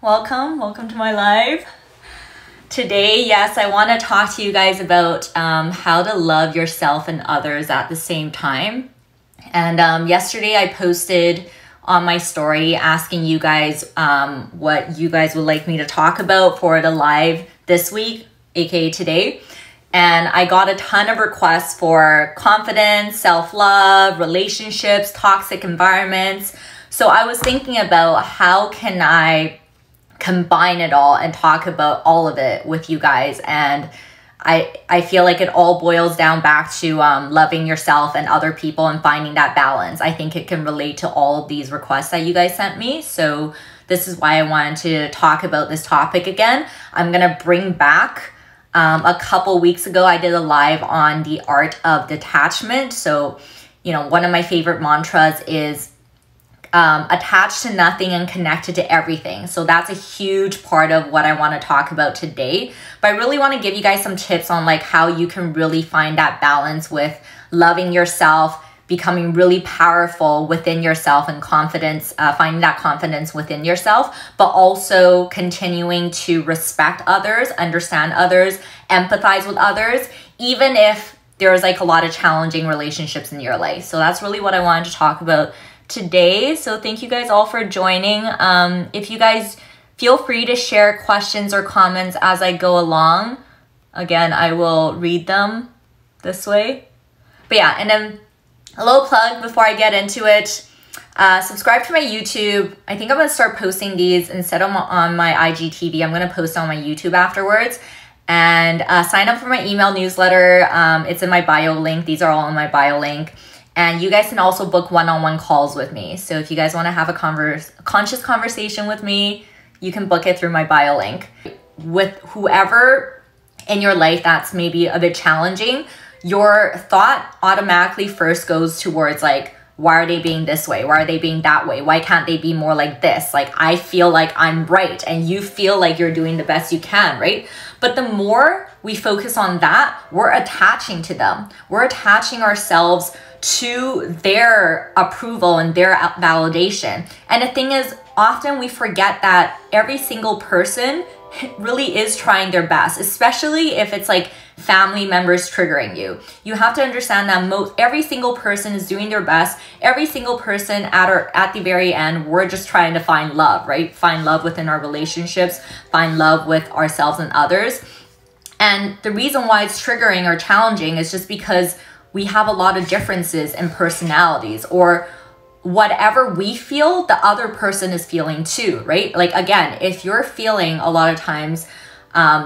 welcome to my live. Today, yes, I want to talk to you guys about how to love yourself and others at the same time. And yesterday I posted on my story asking you guys what you guys would like me to talk about for the live this week, aka today. And I got a ton of requests for confidence, self-love, relationships, toxic environments. So I was thinking about how can I combine it all and talk about all of it with you guys. And I feel like it all boils down back to loving yourself and other people and finding that balance. I think it can relate to all of these requests that you guys sent me. So this is why I wanted to talk about this topic again. I'm going to bring back a couple weeks ago, I did a live on the art of detachment. So, you know, one of my favorite mantras is attached to nothing and connected to everything. So that's a huge part of what I want to talk about today. But I really want to give you guys some tips on like how you can really find that balance with loving yourself, becoming really powerful within yourself and confidence, finding that confidence within yourself, but also continuing to respect others, understand others, empathize with others, even if there's like a lot of challenging relationships in your life. So that's really what I wanted to talk about today. So thank you guys all for joining. If you guys feel free to share questions or comments as I go along. Again, I will read them this way. But yeah, and then a little plug before I get into it. Subscribe to my YouTube. I think I'm going to start posting these instead of on my IGTV. I'm going to post on my YouTube afterwards. And sign up for my email newsletter. It's in my bio link. These are all in my bio link. And you guys can also book one-on-one calls with me. So if you guys want to have a conscious conversation with me, you can book it through my bio link. With whoever in your life that's maybe a bit challenging, your thought automatically first goes towards like, why are they being this way? Why are they being that way? Why can't they be more like this? Like, I feel like I'm right and you feel like you're doing the best you can, right? But the more we focus on that, we're attaching to them. We're attaching ourselves to their approval and their validation. And the thing is, often we forget that every single person really is trying their best, especially if it's like family members triggering you. You have to understand that every single person is doing their best. Every single person at the very end, we're just trying to find love, right? Find love within our relationships, find love with ourselves and others. And the reason why it's triggering or challenging is just because we have a lot of differences in personalities, or whatever we feel, the other person is feeling too, right? Like, again, if you're feeling a lot of times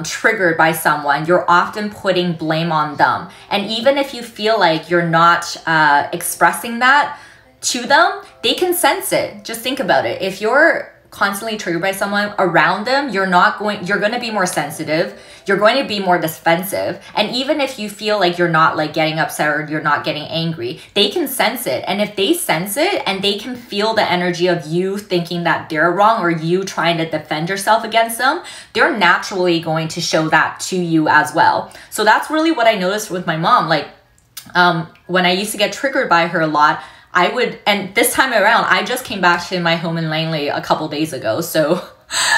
triggered by someone, you're often putting blame on them. And even if you feel like you're not expressing that to them, they can sense it. Just think about it. If you're constantly triggered by someone around them, you're going to be more sensitive. You're going to be more defensive. And even if you feel like you're not like getting upset or you're not getting angry, they can sense it. And if they sense it and they can feel the energy of you thinking that they're wrong or you trying to defend yourself against them, they're naturally going to show that to you as well. So that's really what I noticed with my mom. Like when I used to get triggered by her a lot, and this time around, I just came back to my home in Langley a couple days ago. So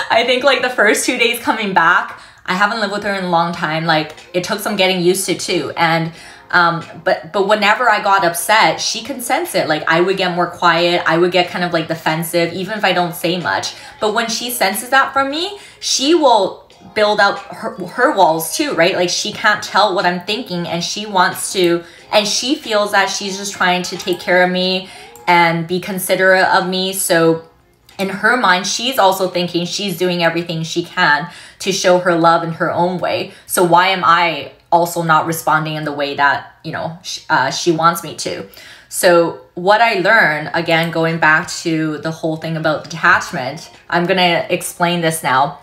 I think like the first 2 days coming back, I haven't lived with her in a long time. Like it took some getting used to too. And, but whenever I got upset, she can sense it. Like I would get more quiet. I would get kind of like defensive, even if I don't say much. But when she senses that from me, she will build up her walls too, right? Like she can't tell what I'm thinking and she wants to, and she feels that she's just trying to take care of me and be considerate of me. So in her mind, she's also thinking she's doing everything she can to show her love in her own way. So why am I also not responding in the way that, you know, she wants me to? So what I learned, again, going back to the whole thing about detachment, I'm going to explain this now.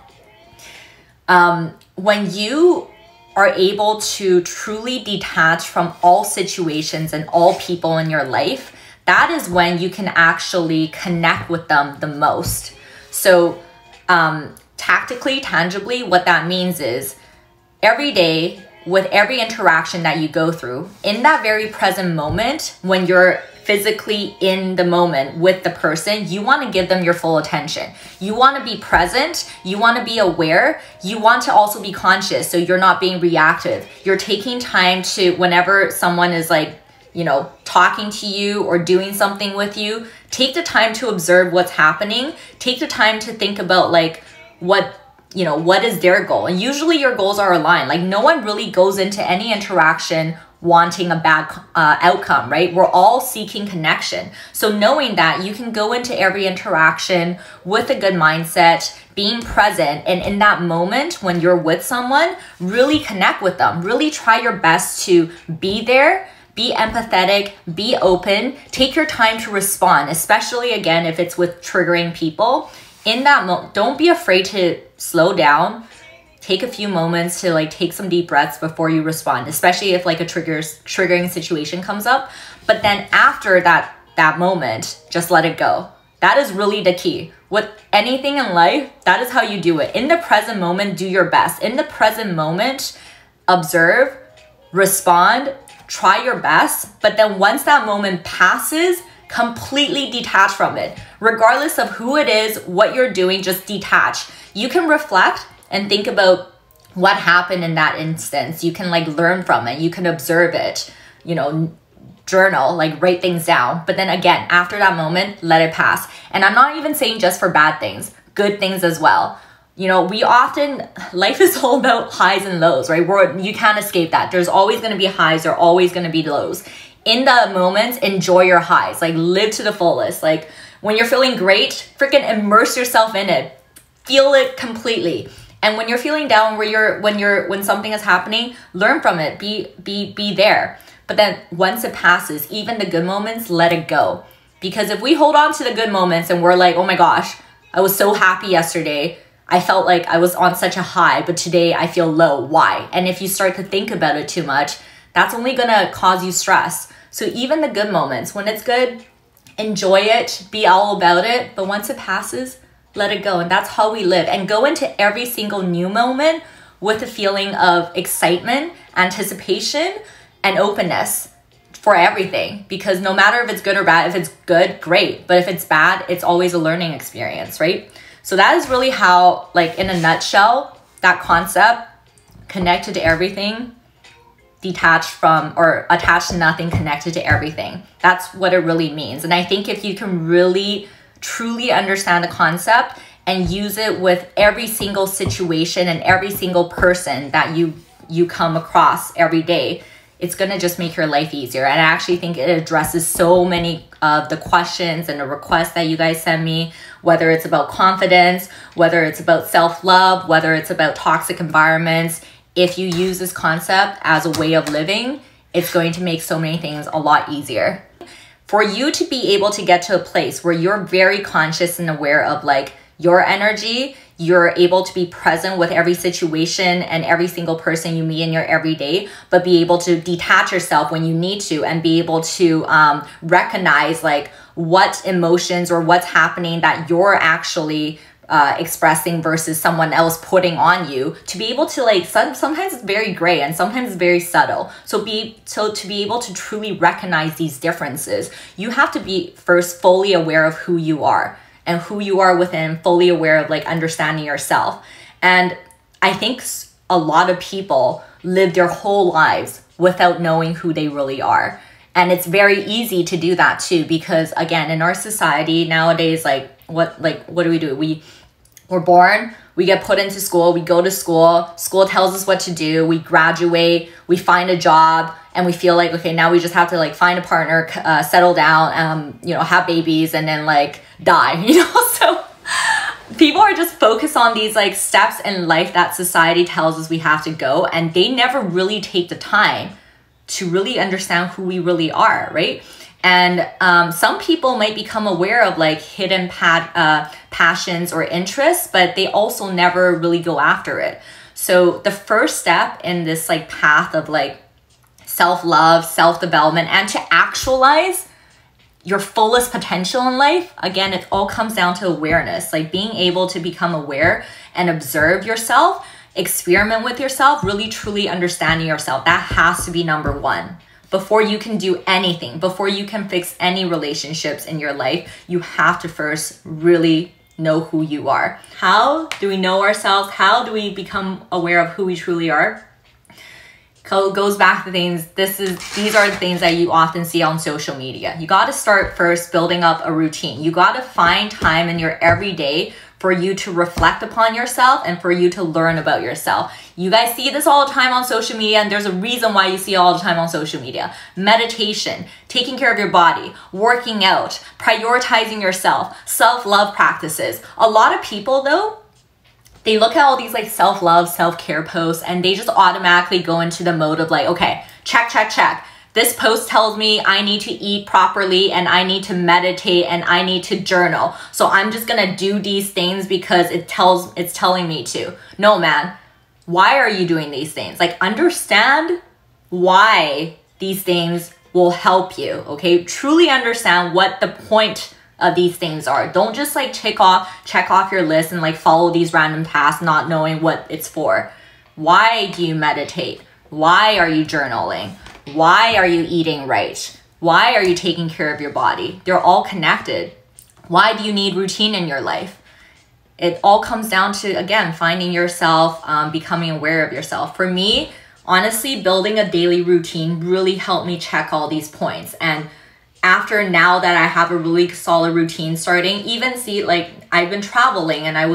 When you are able to truly detach from all situations and all people in your life, that is when you can actually connect with them the most. So tactically, tangibly, what that means is every day, with every interaction that you go through, in that very present moment, when you're physically in the moment with the person, you want to give them your full attention. You want to be present. You want to be aware. You want to also be conscious, so you're not being reactive. You're taking time to, whenever someone is like, you know, talking to you or doing something with you, take the time to observe what's happening. Take the time to think about like what is their goal. And usually your goals are aligned. Like no one really goes into any interaction wanting a bad outcome, right? We're all seeking connection. So knowing that, you can go into every interaction with a good mindset, being present, and in that moment when you're with someone, really connect with them. Really try your best to be there, be empathetic, be open, take your time to respond, especially again, if it's with triggering people. In that moment, don't be afraid to slow down. Take a few moments to like take some deep breaths before you respond, especially if like a triggering situation comes up. But then after that moment, just let it go. That is really the key. With anything in life, that is how you do it. In the present moment, do your best. In the present moment, observe, respond, try your best. But then once that moment passes, completely detach from it. Regardless of who it is, what you're doing, just detach. You can reflect and think about what happened in that instance. You can like learn from it. You can observe it, you know, journal, like write things down. But then again, after that moment, let it pass. And I'm not even saying just for bad things, good things as well. You know, life is all about highs and lows, right? You can't escape that. There's always going to be highs, there are always going to be lows. In the moments, enjoy your highs, like live to the fullest. Like when you're feeling great, freaking immerse yourself in it. Feel it completely. And when you're feeling down, when something is happening, learn from it. Be there. But then once it passes, even the good moments, let it go. Because if we hold on to the good moments and we're like, oh my gosh, I was so happy yesterday. I felt like I was on such a high, but today I feel low. Why? And if you start to think about it too much, that's only gonna cause you stress. So even the good moments, when it's good, enjoy it, be all about it. But once it passes, let it go. And that's how we live. And go into every single new moment with a feeling of excitement, anticipation, and openness for everything. Because no matter if it's good or bad, if it's good, great. But if it's bad, it's always a learning experience, right? So that is really how, like in a nutshell, that concept, connected to everything, detached from, or attached to nothing, connected to everything. That's what it really means. And I think if you can really truly understand the concept and use it with every single situation and every single person that you come across every day, it's going to just make your life easier. And I actually think it addresses so many of the questions and the requests that you guys send me, whether it's about confidence, whether it's about self-love, whether it's about toxic environments. If you use this concept as a way of living, it's going to make so many things a lot easier. For you to be able to get to a place where you're very conscious and aware of like your energy, you're able to be present with every situation and every single person you meet in your everyday, but be able to detach yourself when you need to and be able to recognize like what emotions or what's happening that you're actually expressing versus someone else putting on you, to be able to like, sometimes it's very gray and sometimes it's very subtle. So to be able to truly recognize these differences, you have to be first fully aware of who you are and who you are within, fully aware of like understanding yourself. And I think a lot of people live their whole lives without knowing who they really are. And it's very easy to do that too, because again, in our society nowadays, what do? We're born, we get put into school, we go to school, school tells us what to do, we graduate, we find a job, and we feel like, okay, now we just have to like find a partner, settle down, have babies, and then like die, So people are just focused on these like steps in life that society tells us we have to go, and they never really take the time to really understand who we really are, right? And some people might become aware of like hidden passions or interests, but they also never really go after it. So the first step in this like path of like self-love, self-development, and to actualize your fullest potential in life, again, it all comes down to awareness, like being able to become aware and observe yourself, experiment with yourself, really truly understanding yourself. That has to be number one. before you can do anything, before you can fix any relationships in your life, you have to first really know who you are. How do we know ourselves? How do we become aware of who we truly are? Goes back to things, these are the things that you often see on social media. You got to start first building up a routine. You got to find time in your everyday for you to reflect upon yourself and for you to learn about yourself. You guys see this all the time on social media, and there's a reason why you see it all the time on social media. Meditation, taking care of your body, working out, prioritizing yourself, self-love practices. A lot of people though, they look at all these like self-love, self-care posts, and they just automatically go into the mode of like, okay, check, check, check. This post tells me I need to eat properly and I need to meditate and I need to journal. So I'm just gonna do these things because it's telling me to. No, man. Why are you doing these things? Like, understand why these things will help you, okay? Truly understand what the point of these things are. Don't just like check off your list and like follow these random tasks not knowing what it's for. Why do you meditate? Why are you journaling? Why are you eating right? Why are you taking care of your body? They're all connected. Why do you need routine in your life? It all comes down to, again, finding yourself, becoming aware of yourself. For me, honestly, building a daily routine really helped me check all these points. And after now that I have a really solid routine starting, even see like I've been traveling and I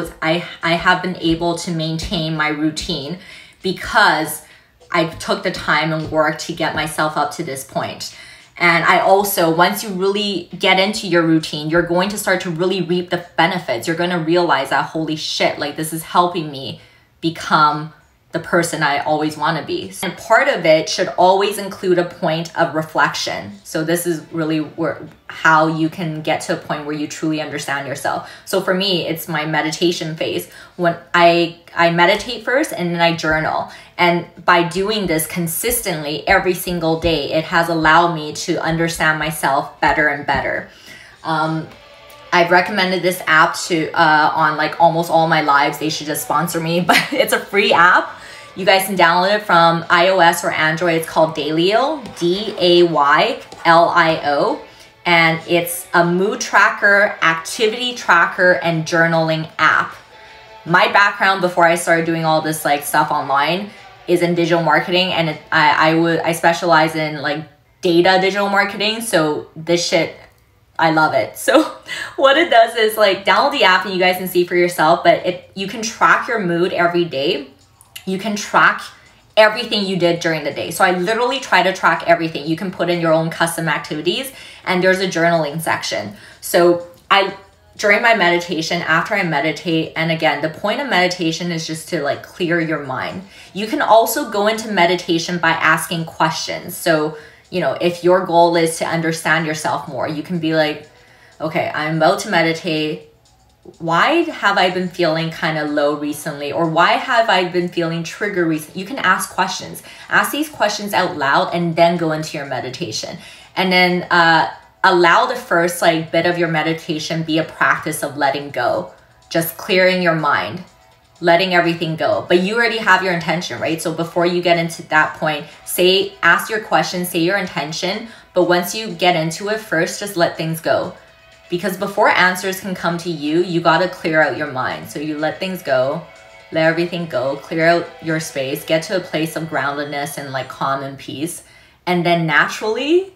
have been able to maintain my routine because I took the time and work to get myself up to this point. And I also, once you really get into your routine, you're going to start to really reap the benefits. You're going to realize that, holy shit, like this is helping me become the person I always want to be. And part of it should always include a point of reflection. So this is really how you can get to a point where you truly understand yourself. So for me, it's my meditation phase. When I meditate first and then I journal. And by doing this consistently every single day, it has allowed me to understand myself better and better. I've recommended this app to on like almost all my lives. They should just sponsor me, but it's a free app. You guys can download it from iOS or Android. It's called Daylio, D-A-Y-L-I-O. And it's a mood tracker, activity tracker, and journaling app. My background before I started doing all this like stuff online is in digital marketing, and I specialize in like data digital marketing. So this shit, I love it. So what it does is like download the app and you guys can see for yourself, but you can track your mood every day. You can track everything you did during the day. So I literally try to track everything. You can put in your own custom activities, and there's a journaling section. So during my meditation, after I meditate, and again, the point of meditation is just to like clear your mind. You can also go into meditation by asking questions. So, you know, if your goal is to understand yourself more, you can be like, okay, I'm about to meditate. Why have I been feeling kind of low recently? Or why have I been feeling triggered recently? You can ask questions. Ask these questions out loud and then go into your meditation. And then allow the first like bit of your meditation be a practice of letting go. Just clearing your mind, letting everything go. But you already have your intention, right? So before you get into that point, ask your question, say your intention. But once you get into it, first just let things go. Because before answers can come to you, you got to clear out your mind. So you let things go, let everything go, clear out your space, get to a place of groundedness and like calm and peace. And then naturally,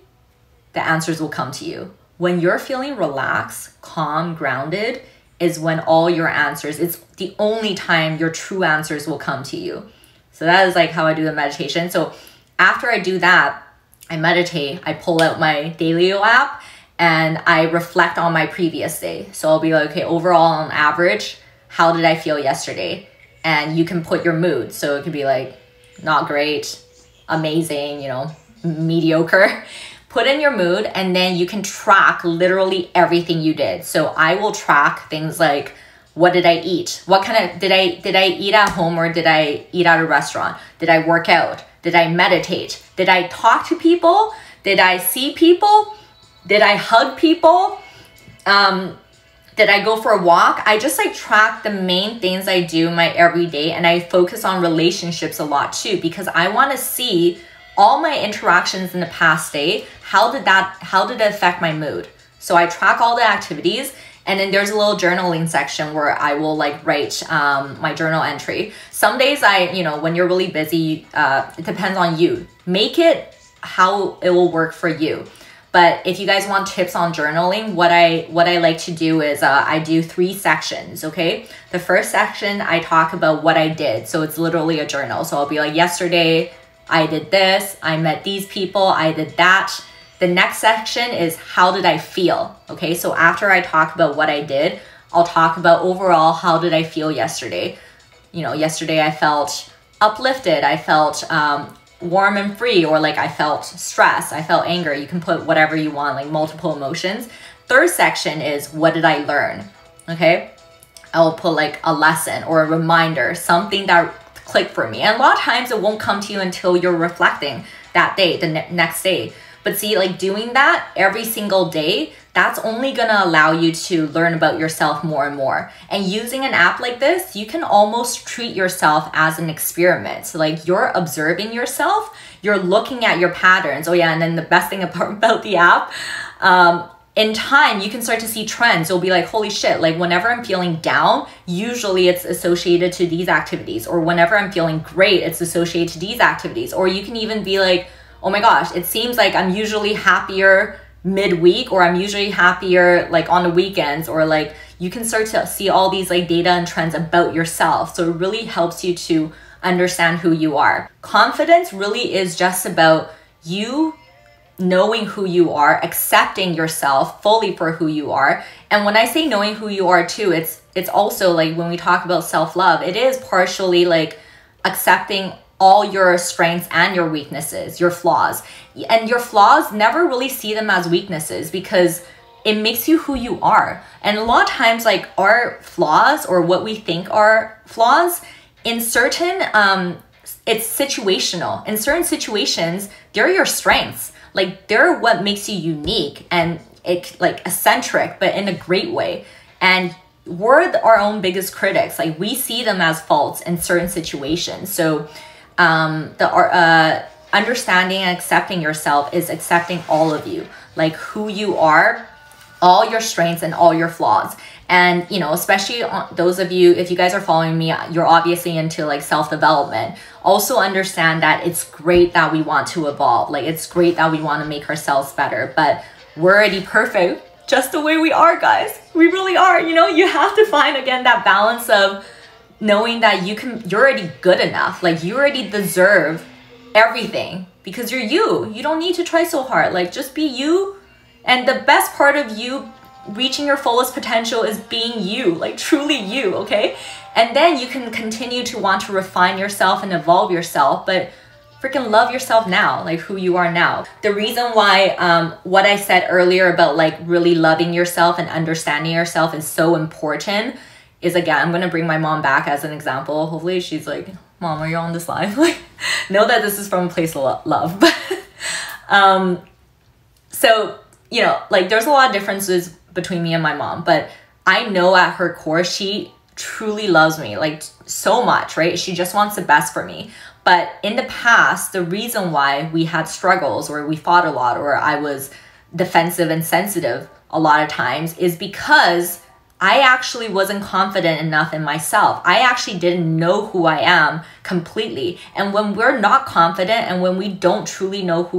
the answers will come to you. When you're feeling relaxed, calm, grounded, is when all your answers, it's the only time your true answers will come to you. So that is like how I do the meditation. So after I do that, I meditate, I pull out my Daylio app, and I reflect on my previous day. So I'll be like, okay, overall on average, how did I feel yesterday? And you can put your mood. So it could be like, not great, amazing, you know, mediocre. Put in your mood, and then you can track literally everything you did. So I will track things like, what did I eat? What kind of, did I eat at home or did I eat at a restaurant? Did I work out? Did I meditate? Did I talk to people? Did I see people? Did I hug people? Did I go for a walk? I just like track the main things I do my everyday, and I focus on relationships a lot too, because I want to see all my interactions in the past day, how did it affect my mood? So I track all the activities, and then there's a little journaling section where I will like write my journal entry. Some days when you're really busy, it depends on you. Make it how it will work for you. But if you guys want tips on journaling, what I like to do is I do 3 sections, okay? The first section, I talk about what I did. So it's literally a journal. So I'll be like, yesterday, I did this, I met these people, I did that. The next section is how did I feel, okay? So after I talk about what I did, I'll talk about overall, how did I feel yesterday? You know, yesterday I felt uplifted, I felt warm and free, or like I felt stress, I felt anger. You can put whatever you want, like multiple emotions. Third section is what did I learn, okay? I'll put like a lesson or a reminder, something that clicked for me. And a lot of times it won't come to you until you're reflecting that day, the next day. But see, like doing that every single day, that's only gonna allow you to learn about yourself more and more. And using an app like this, you can almost treat yourself as an experiment. So like you're observing yourself, you're looking at your patterns. Oh yeah, and then the best thing about the app, in time, you can start to see trends. You'll be like, holy shit, like whenever I'm feeling down, usually it's associated to these activities. Or whenever I'm feeling great, it's associated to these activities. Or you can even be like, oh my gosh, it seems like I'm usually happier midweek, or I'm usually happier like on the weekends, or like you can start to see all these like data and trends about yourself. So it really helps you to understand who you are. Confidence really is just about you knowing who you are, accepting yourself fully for who you are. And when I say knowing who you are too, it's also like when we talk about self-love, it is partially like accepting all your strengths and your weaknesses, your flaws. And your flaws, never really see them as weaknesses, because it makes you who you are. And a lot of times like our flaws, or what we think are flaws, in certain, it's situational. In certain situations, they're your strengths. Like they're what makes you unique and like eccentric, but in a great way. And we're our own biggest critics. Like we see them as faults in certain situations. So understanding and accepting yourself is accepting all of you, like who you are, all your strengths and all your flaws. And, you know, especially those of you, if you guys are following me, you're obviously into like self-development. Also understand that it's great that we want to evolve. Like it's great that we want to make ourselves better, but we're already perfect just the way we are, guys. We really are. You know, you have to find again that balance of knowing that you're already good enough. Like you already deserve everything because you're you. You don't need to try so hard. Like just be you. And the best part of you reaching your fullest potential is being you, like truly you, okay? And then you can continue to want to refine yourself and evolve yourself, but freaking love yourself now, like who you are now. The reason why what I said earlier about like really loving yourself and understanding yourself is so important is, again, I'm gonna bring my mom back as an example. Hopefully she's like, Mom, are you on this live? Like, know that this is from a place of love. So, you know, like there's a lot of differences between me and my mom, but I know at her core, she truly loves me like so much, right? She just wants the best for me. But in the past, the reason why we had struggles or we fought a lot or I was defensive and sensitive a lot of times is because I actually wasn't confident enough in myself. I actually didn't know who I am completely. And when we're not confident and when we don't truly know who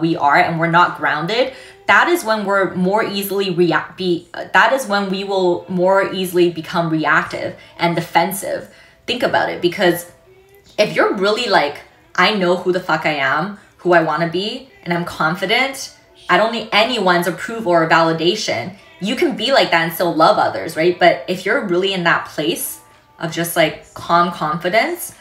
we are and we're not grounded, that is when we're more easily that is when we will more easily become reactive and defensive. Think about it, because if you're really like, I know who the fuck I am, who I want to be, and I'm confident, I don't need anyone's approval or validation. You can be like that and still love others, right? But if you're really in that place of just like calm confidence,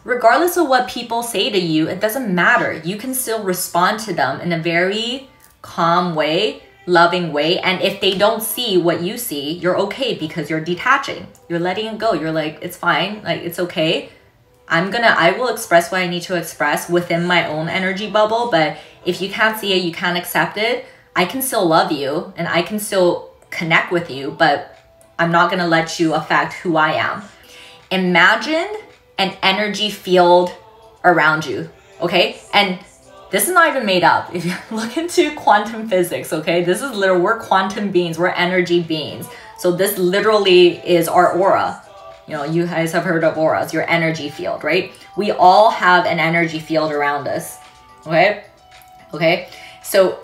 regardless of what people say to you, it doesn't matter. You can still respond to them in a very calm way, loving way. And if they don't see what you see, you're okay because you're detaching. You're letting it go. You're like, it's fine. Like, it's okay. I will express what I need to express within my own energy bubble. But if you can't see it, you can't accept it, I can still love you and I can still connect with you, but I'm not going to let you affect who I am. Imagine an energy field around you, okay? And This is not even made up. If you look into quantum physics, okay, this is literal, we're quantum beings, we're energy beings. So this literally is our aura. You know, you guys have heard of auras, your energy field, right? We all have an energy field around us, okay? Okay, so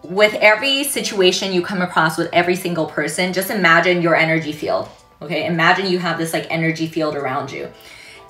with every situation you come across with every single person, just imagine your energy field, okay? Imagine you have this like energy field around you.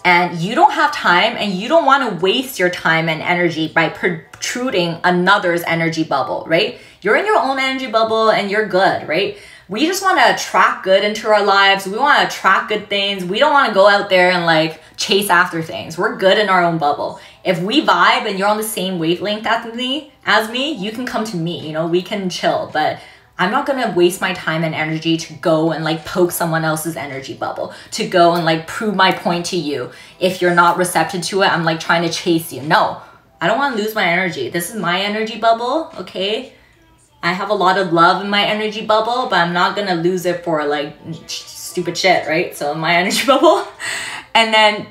And you don't have time and you don't want to waste your time and energy by protruding another's energy bubble, right? You're in your own energy bubble and you're good, right? We just want to attract good into our lives. We want to attract good things. We don't want to go out there and like chase after things. We're good in our own bubble. If we vibe and you're on the same wavelength as me, you can come to me, you know, we can chill, but I'm not going to waste my time and energy to go and like poke someone else's energy bubble, to go and like prove my point to you. If you're not receptive to it, I'm like trying to chase you. No, I don't want to lose my energy. This is my energy bubble, okay? I have a lot of love in my energy bubble, but I'm not going to lose it for like stupid shit, right? So my energy bubble. And then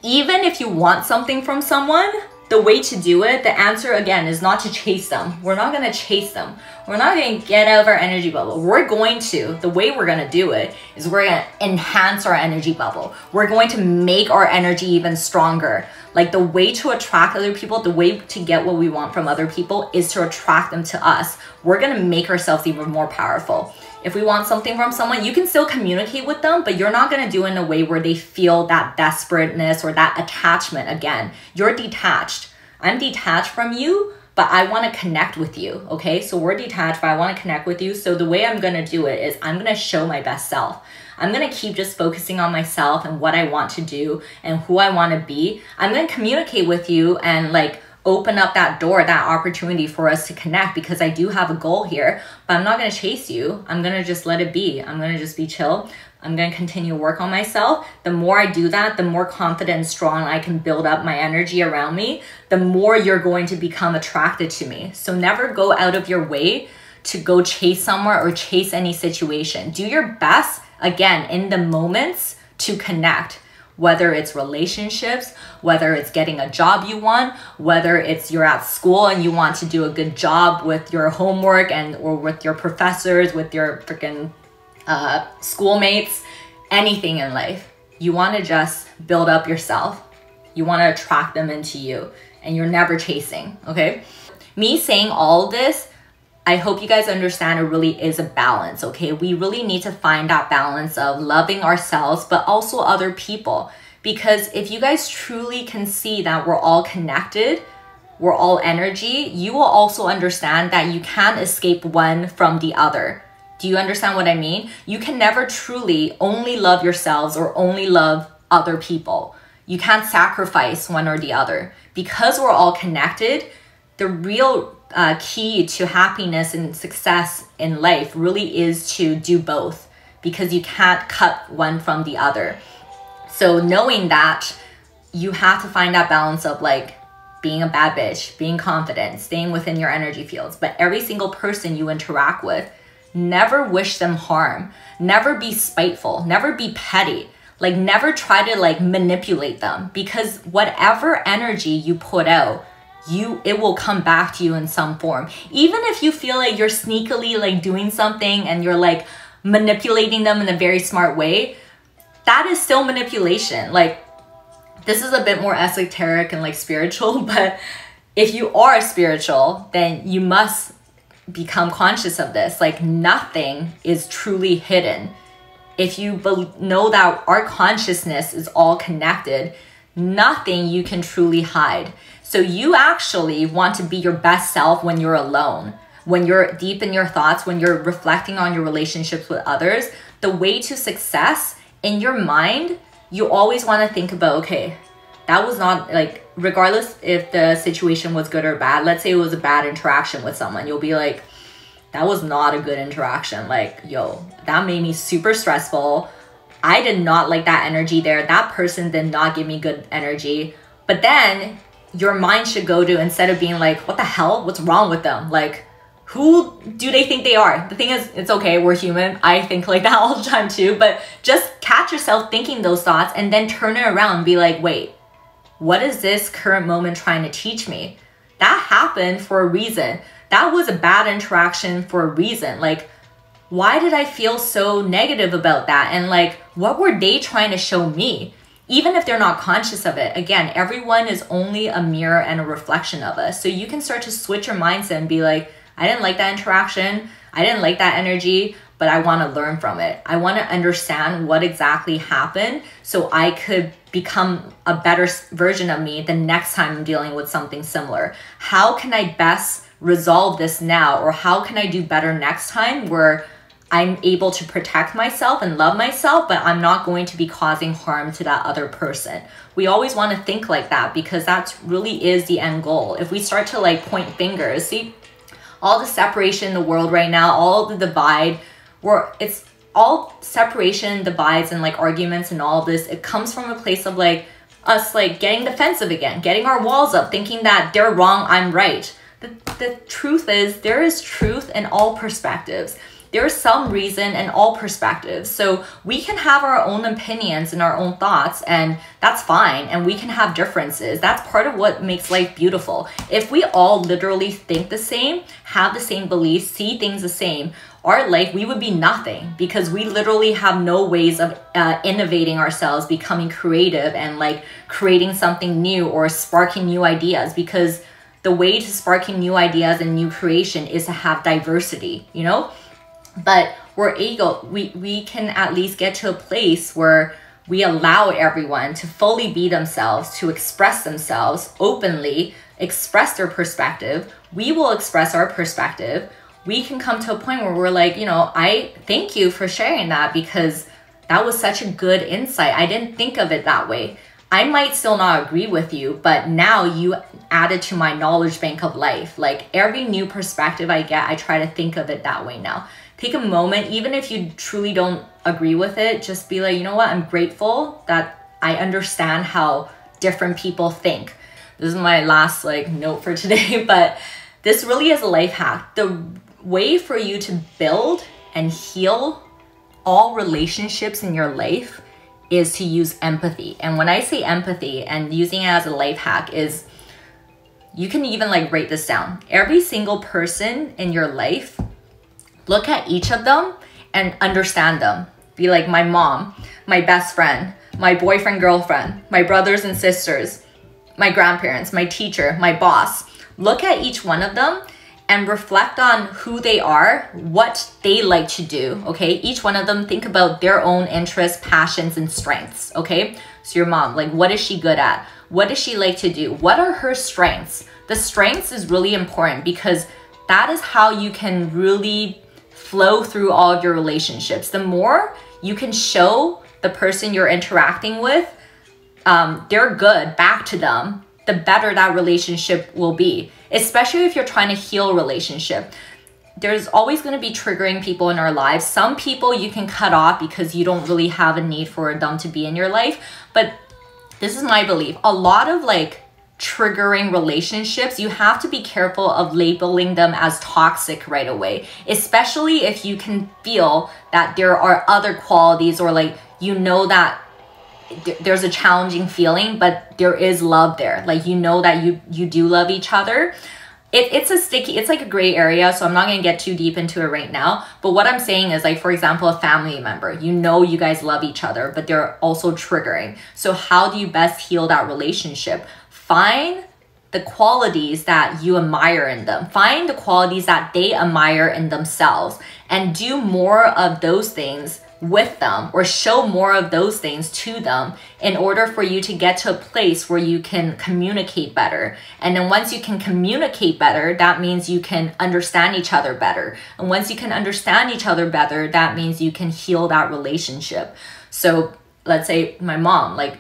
even if you want something from someone, the way to do it, the answer again is not to chase them. We're not going to chase them. We're not going to get out of our energy bubble. We're going to, the way we're going to do it is we're going to enhance our energy bubble. We're going to make our energy even stronger. Like the way to attract other people, the way to get what we want from other people is to attract them to us. We're going to make ourselves even more powerful. If we want something from someone, you can still communicate with them, but you're not going to do it in a way where they feel that desperateness or that attachment again. You're detached. I'm detached from you, but I want to connect with you, okay? So we're detached, but I want to connect with you. So the way I'm going to do it is I'm going to show my best self. I'm going to keep just focusing on myself and what I want to do and who I want to be. I'm going to communicate with you and like open up that door, that opportunity for us to connect, because I do have a goal here, but I'm not going to chase you. I'm going to just let it be. I'm going to just be chill. I'm going to continue to work on myself. The more I do that, the more confident and strong I can build up my energy around me, the more you're going to become attracted to me. So never go out of your way to go chase somewhere or chase any situation. Do your best, again, in the moments to connect. Whether it's relationships, whether it's getting a job you want, whether it's you're at school and you want to do a good job with your homework and or with your professors, with your freaking schoolmates, anything in life. You want to just build up yourself. You want to attract them into you and you're never chasing, okay? Me saying all of this, I hope you guys understand it really is a balance, okay? We really need to find that balance of loving ourselves, but also other people. Because if you guys truly can see that we're all connected, we're all energy, you will also understand that you can't escape one from the other. Do you understand what I mean? You can never truly only love yourselves or only love other people. You can't sacrifice one or the other. Because we're all connected, the real key to happiness and success in life really is to do both, because you can't cut one from the other. So knowing that, you have to find that balance of like being a bad bitch, being confident, staying within your energy fields. But every single person you interact with, never wish them harm, never be spiteful, never be petty, like never try to like manipulate them, because whatever energy you put out, it will come back to you in some form. Even if you feel like you're sneakily like doing something and you're like manipulating them in a very smart way, that is still manipulation. Like this is a bit more esoteric and like spiritual, but if you are spiritual, then you must become conscious of this. Like nothing is truly hidden. If you know that our consciousness is all connected, nothing you can truly hide. So you actually want to be your best self when you're alone, when you're deep in your thoughts, when you're reflecting on your relationships with others. The way to success in your mind, you always want to think about, okay, that was not like, regardless if the situation was good or bad, let's say it was a bad interaction with someone, you'll be like, that was not a good interaction. Like, yo, that made me super stressful. I did not like that energy there. That person did not give me good energy. But then your mind should go to, instead of being like, what the hell? What's wrong with them? Like, who do they think they are? The thing is, it's okay, we're human. I think like that all the time too. But just catch yourself thinking those thoughts and then turn it around and be like, wait, what is this current moment trying to teach me? that happened for a reason. That was a bad interaction for a reason. Like, why did I feel so negative about that? And like, what were they trying to show me? Even if they're not conscious of it. Again, everyone is only a mirror and a reflection of us. So you can start to switch your mindset and be like, I didn't like that interaction. I didn't like that energy, but I want to learn from it. I want to understand what exactly happened so I could become a better version of me the next time I'm dealing with something similar. How can I best resolve this now? Or how can I do better next time where I'm able to protect myself and love myself, but I'm not going to be causing harm to that other person. We always want to think like that because that really is the end goal. If we start to like point fingers, see all the separation in the world right now, all the divide, it's all separation, divides, and like arguments and all this, it comes from a place of like us like getting defensive again, getting our walls up, thinking that they're wrong, I'm right. The truth is there is truth in all perspectives. There's some reason in all perspectives. So we can have our own opinions and our own thoughts, and that's fine. And we can have differences. That's part of what makes life beautiful. If we all literally think the same, have the same beliefs, see things the same, our life, we would be nothing because we literally have no ways of innovating ourselves, becoming creative and like creating something new or sparking new ideas, because the way to sparking new ideas and new creation is to have diversity, you know? But we can at least get to a place where we allow everyone to fully be themselves, to express themselves openly, express their perspective. We will express our perspective. We can come to a point where we're like, you know, I thank you for sharing that because that was such a good insight. I didn't think of it that way. I might still not agree with you, but now you added to my knowledge bank of life. Like every new perspective I get, I try to think of it that way now. Take a moment, even if you truly don't agree with it, just be like, you know what? I'm grateful that I understand how different people think. This is my last like note for today, but this really is a life hack. The way for you to build and heal all relationships in your life is to use empathy. And when I say empathy and using it as a life hack is, you can even like write this down. Every single person in your life, look at each of them and understand them. Be like my mom, my best friend, my boyfriend, girlfriend, my brothers and sisters, my grandparents, my teacher, my boss. Look at each one of them and reflect on who they are, what they like to do, okay? Each one of them, think about their own interests, passions, and strengths, okay? So your mom, like what is she good at? What does she like to do? What are her strengths? The strengths is really important because that is how you can really flow through all of your relationships. The more you can show the person you're interacting with, they're good back to them, the better that relationship will be. Especially if you're trying to heal a relationship. There's always going to be triggering people in our lives. Some people you can cut off because you don't really have a need for them to be in your life. But this is my belief. A lot of like triggering relationships, you have to be careful of labeling them as toxic right away, especially if you can feel that there are other qualities or like, you know, that there's a challenging feeling, but there is love there. Like, you know that you do love each other. It's like a gray area, so I'm not going to get too deep into it right now. But what I'm saying is, like, for example, a family member, you know you guys love each other, but they're also triggering. So how do you best heal that relationship? Find the qualities that you admire in them. Find the qualities that they admire in themselves and do more of those things with them, or show more of those things to them in order for you to get to a place where you can communicate better. And then once you can communicate better, that means you can understand each other better. And once you can understand each other better, that means you can heal that relationship. So let's say my mom, like,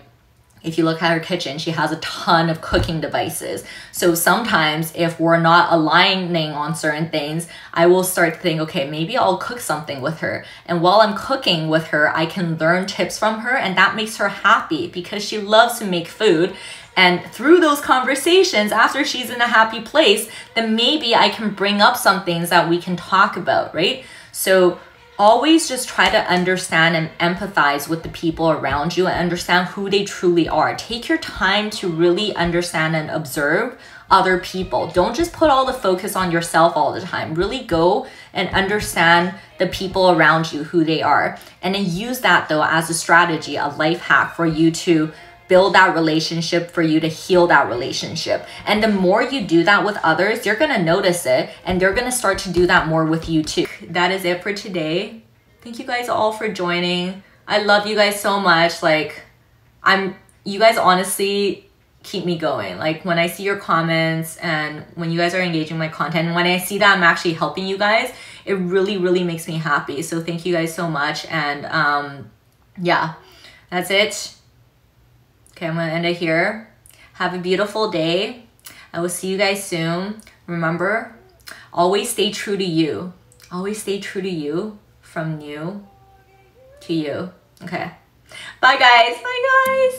if you look at her kitchen, she has a ton of cooking devices. So sometimes if we're not aligning on certain things, I will start to think, okay, maybe I'll cook something with her. And while I'm cooking with her, I can learn tips from her, and that makes her happy because she loves to make food. And through those conversations, after she's in a happy place, then maybe I can bring up some things that we can talk about, right? So always just try to understand and empathize with the people around you and understand who they truly are. Take your time to really understand and observe other people. Don't just put all the focus on yourself all the time. Really go and understand the people around you, who they are. And then use that though as a strategy, a life hack for you to build that relationship, for you to heal that relationship. And the more you do that with others, you're gonna notice it and they're gonna start to do that more with you too. That is it for today. Thank you guys all for joining. I love you guys so much. Like, you guys honestly keep me going. Like when I see your comments and when you guys are engaging my content, and when I see that I'm actually helping you guys, it really, really makes me happy. So thank you guys so much. And yeah, that's it. Okay, I'm gonna end it here. Have a beautiful day. I will see you guys soon. Remember, always stay true to you. Always stay true to you, from Niu to you. Okay. Bye guys. Bye guys.